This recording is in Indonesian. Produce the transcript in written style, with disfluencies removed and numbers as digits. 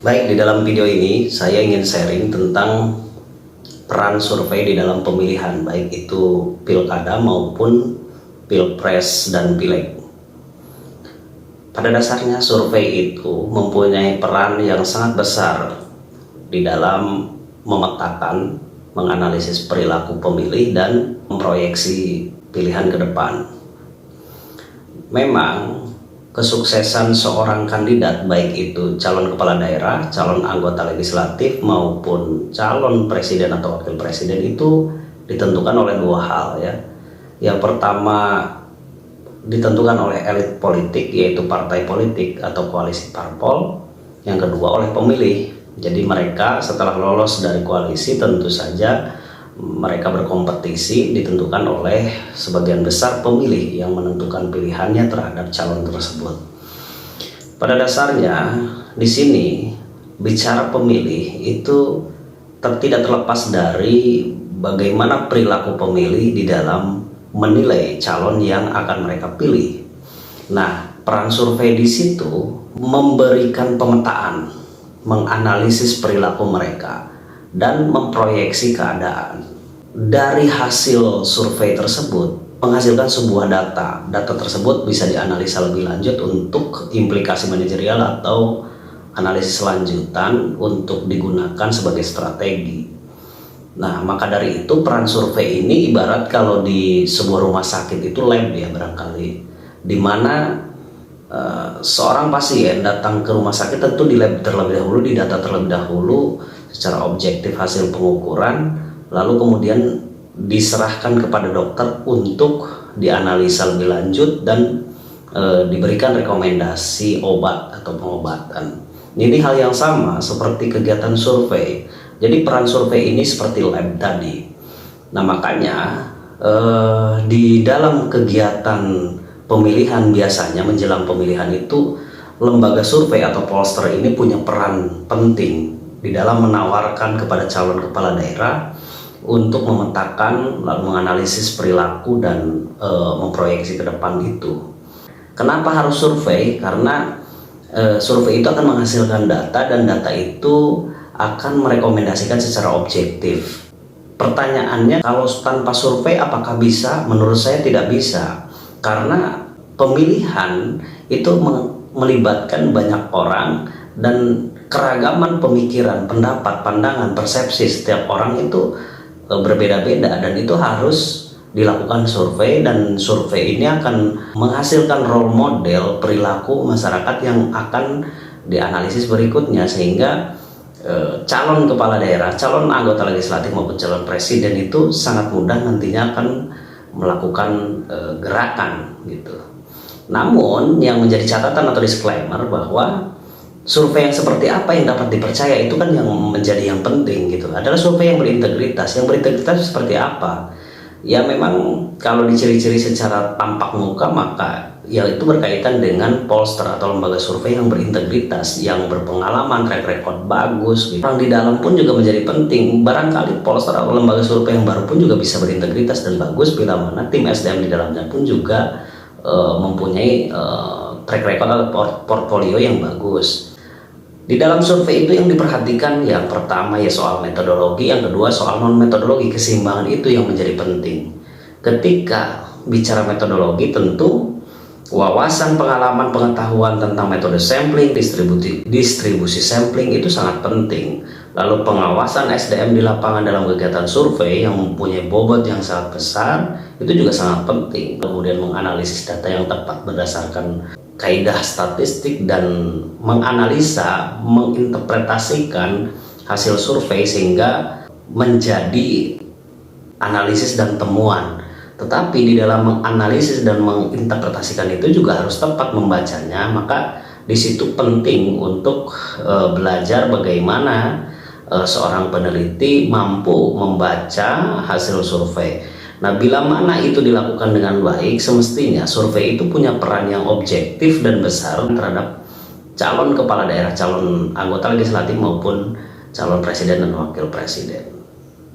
Baik, di dalam video ini saya ingin sharing tentang peran survei di dalam pemilihan, baik itu pilkada maupun pilpres dan pileg. Pada dasarnya survei itu mempunyai peran yang sangat besar di dalam memetakan, menganalisis perilaku pemilih dan memproyeksi pilihan ke depan. Memang kesuksesan seorang kandidat, baik itu calon kepala daerah, calon anggota legislatif maupun calon presiden atau wakil presiden, itu ditentukan oleh dua hal ya. Yang pertama ditentukan oleh elit politik, yaitu partai politik atau koalisi parpol. Yang kedua oleh pemilih. Jadi mereka setelah lolos dari koalisi tentu saja mereka berkompetisi, ditentukan oleh sebagian besar pemilih yang menentukan pilihannya terhadap calon tersebut. Pada dasarnya di sini bicara pemilih itu tidak terlepas dari bagaimana perilaku pemilih di dalam menilai calon yang akan mereka pilih. Nah, peran survei di situ memberikan pemetaan, menganalisis perilaku mereka dan memproyeksi keadaan. Dari hasil survei tersebut menghasilkan sebuah data. Data tersebut bisa dianalisa lebih lanjut untuk implikasi manajerial atau analisis lanjutan untuk digunakan sebagai strategi. Nah, maka dari itu peran survei ini ibarat kalau di sebuah rumah sakit itu lab ya barangkali, di mana seorang pasien datang ke rumah sakit tentu di lab terlebih dahulu, didata terlebih dahulu secara objektif hasil pengukuran, lalu kemudian diserahkan kepada dokter untuk dianalisa lebih lanjut dan diberikan rekomendasi obat atau pengobatan. Ini hal yang sama seperti kegiatan survei. Jadi peran survei ini seperti lab tadi. Nah, makanya di dalam kegiatan pemilihan biasanya menjelang pemilihan itu lembaga survei atau pollster ini punya peran penting di dalam menawarkan kepada calon kepala daerah untuk memetakan lalu menganalisis perilaku dan memproyeksi ke depan itu. Kenapa harus survei? Karena survei itu akan menghasilkan data dan data itu akan merekomendasikan secara objektif. Pertanyaannya, kalau tanpa survei apakah bisa? Menurut saya tidak bisa, karena pemilihan itu melibatkan banyak orang dan keragaman pemikiran, pendapat, pandangan, persepsi setiap orang itu berbeda-beda, dan itu harus dilakukan survei, dan survei ini akan menghasilkan role model perilaku masyarakat yang akan dianalisis berikutnya, sehingga calon kepala daerah, calon anggota legislatif maupun calon presiden itu sangat mudah nantinya akan melakukan gerakan gitu. Namun yang menjadi catatan atau disclaimer bahwa survei yang seperti apa yang dapat dipercaya itu kan yang menjadi yang penting gitu. Adalah survei yang berintegritas. Yang berintegritas seperti apa? Ya memang kalau diciri-ciri secara tampak muka maka ya itu berkaitan dengan pollster atau lembaga survei yang berintegritas, yang berpengalaman, track record bagus gitu. Orang di dalam pun juga menjadi penting. Barangkali pollster atau lembaga survei yang baru pun juga bisa berintegritas dan bagus bila mana tim SDM di dalamnya pun juga mempunyai track record atau portfolio yang bagus. Di dalam survei itu yang diperhatikan yang pertama ya soal metodologi, yang kedua soal non metodologi. Keseimbangan itu yang menjadi penting. Ketika bicara metodologi tentu wawasan, pengalaman, pengetahuan tentang metode sampling, distribusi sampling itu sangat penting. Lalu pengawasan SDM di lapangan dalam kegiatan survei yang mempunyai bobot yang sangat besar itu juga sangat penting. Kemudian menganalisis data yang tepat berdasarkan kaidah statistik dan menganalisa, menginterpretasikan hasil survei sehingga menjadi analisis dan temuan. Tetapi di dalam menganalisis dan menginterpretasikan itu juga harus tepat membacanya. Maka di situ penting untuk belajar bagaimana seorang peneliti mampu membaca hasil survei. Nah, bila mana itu dilakukan dengan baik, semestinya survei itu punya peran yang objektif dan besar terhadap calon kepala daerah, calon anggota legislatif maupun calon presiden dan wakil presiden.